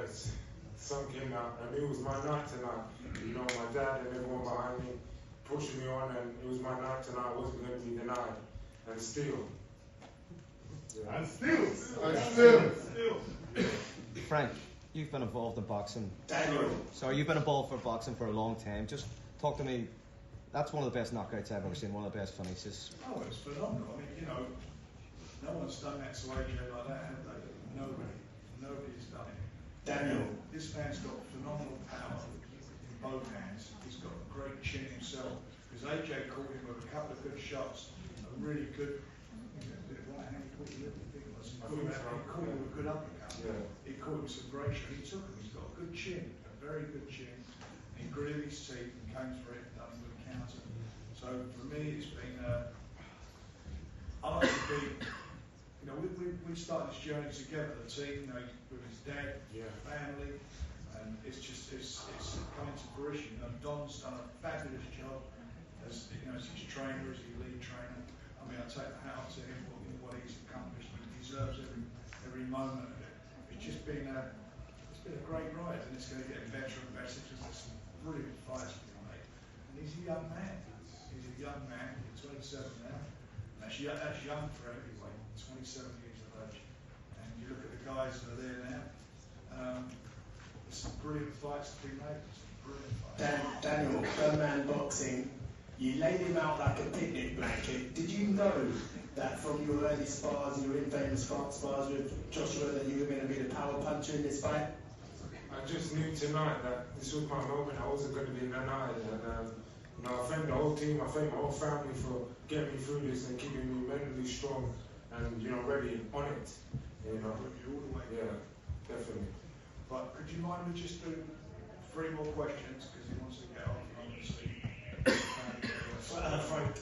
it's sunk in now, and it was my night tonight. You know, my dad and everyone behind me pushing me on, and it was my night tonight. I wasn't going to be denied, and still. Yeah. And still. Frank, you've been involved in boxing. Daniel. So you've been involved for boxing for a long time. Just talk to me. That's one of the best knockouts I've ever seen. One of the best finishes. Oh, it's phenomenal. I mean, you know, no one's done that to AJ like that, have they? Nobody's done it. Daniel. This man's got phenomenal power in both hands. He's got a great chin himself. Because AJ caught him with a couple of good shots, a really good. Right hand, he caught him with a good uppercut. Yeah. He caught him with some great shots. He took him. He's got a good chin, a very good chin. He gritted his teeth and came for it, done with a counter. So for me, it's been. I like to be. You know, we started this journey together, the team, you know, with his dad, family, and it's coming to fruition. You know, Don's done a fabulous job as his trainer, as his lead trainer. I mean, I take the hat off to him for what he's accomplished. He deserves every moment of it. It's just been a great ride, and it's going to get better and better because there's some brilliant fights being made. And he's a young man. He's a young man. He's 27 now. That's young for heavyweight. 27 years of age, and you look at the guys that are there now. There's some brilliant fights to be made. Some brilliant fights. Daniel, Birdman Boxing, you laid him out like a picnic blanket. Did you know that from your early spars, your infamous spars with Joshua, that you were going to be the power puncher in this fight? I just knew tonight that this was my moment. I wasn't going to be denied, and I thank the whole team. I thank my whole family for getting me through this and keeping me mentally strong. And ready on it, All the way. Yeah, definitely. But could you mind me just doing 3 more questions because he wants to get on, obviously. Frank,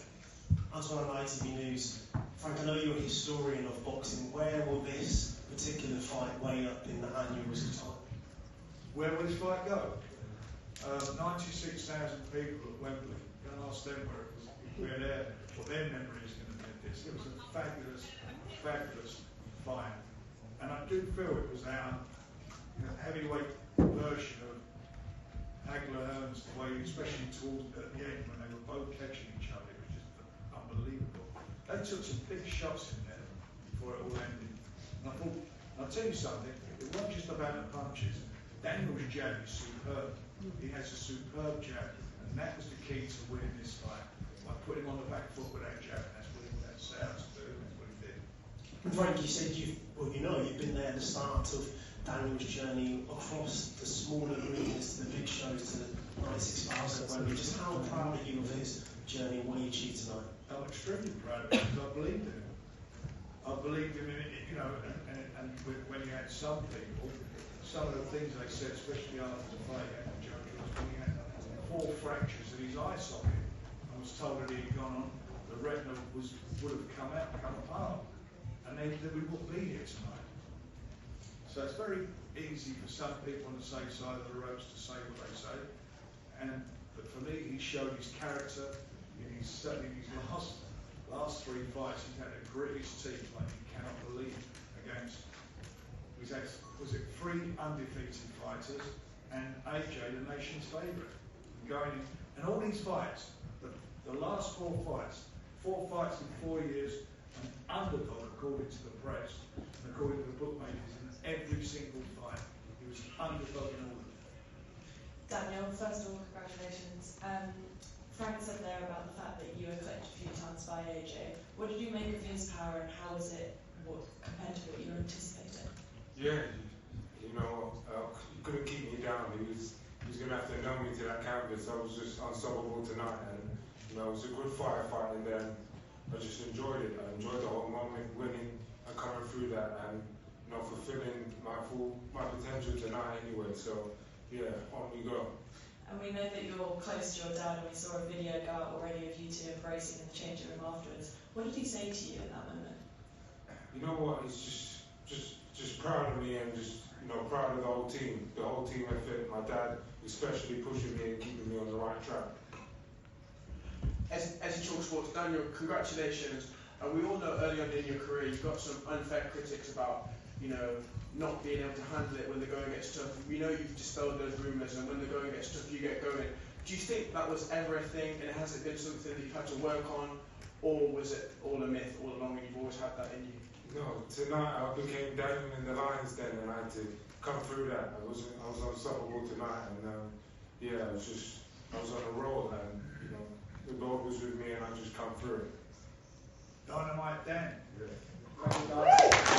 Antoine on ITV News. Frank, I know you're a historian of boxing. Where will this particular fight weigh up in the annuals of time? Where will this fight go? 96,000 people at Wembley. Go and ask them where it was. We're there. What their memory is going to be of this. It was a fabulous fight, and I do feel it was our heavyweight version of Hagler Hearns, the way, especially towards at the end when they were both catching each other. It was just unbelievable. They took some big shots in there before it all ended. And I thought, I'll tell you something. It wasn't just about the punches. Daniel's jab is superb. He has a superb jab, and that was the key to winning this fight. I put him on the back foot with that jab, and that's what he set out to do, and that's what he did. Frank, you said you've been there at the start of Daniel's journey across the smaller arenas to the big shows to the 96,000 Wembley. Just how proud are you of his journey and what he achieved tonight? I'm extremely proud of him because I believed in him. I believed in him, and when you had some people, some of the things they said, especially after the fight, when he had 4 fractures in his eye socket, I was told that he had gone on, the retina would have come apart, and we wouldn't be here tonight. So it's very easy for some people on the safe side of the ropes to say what they say, but for me, he showed his character. Certainly in his last 3 fights, he's had to grit his teeth like you cannot believe against. He's had, was it 3 undefeated fighters and AJ, the nation's favourite, going in, and all these fights, the last 4 fights in 4 years, an underdog according to the press, and according to the bookmakers, in every single fight. He was an underdog in all of them. Daniel, first of all, congratulations. Frank said there about the fact that you were clipped a few times by AJ. What did you make of his power, and how was it compared to what you were anticipating? Yeah, he couldn't keep me down. He was going to have to nail me to that canvas. I was just unstoppable tonight, and it was a good fight, and then I just enjoyed it. I enjoyed the whole moment, winning and coming through that, and fulfilling my potential tonight anyway. So yeah, on we go. And we know that you're close to your dad, and we saw a video go out already of you 2 embracing in the changing room afterwards. What did he say to you in that moment? You know what? He's just proud of me, and just proud of the whole team effort. My dad especially pushing me and keeping me on the right track. As you talk sports, Daniel, congratulations. We all know early on in your career you got some unfair critics about not being able to handle it when the going gets tough. We know you've dispelled those rumours, and when the going gets tough, you get going. Do you think that was ever a thing, and has it been something that you've had to work on, or was it all a myth all along, and you've always had that in you? No, tonight I became Daniel in the Lions Den, and I had to come through that. I was unstoppable tonight, and yeah, I was on a roll, and you know, the Lord was with me, and I just come through it. Dynamite Dan. Yeah. Thank you, guys.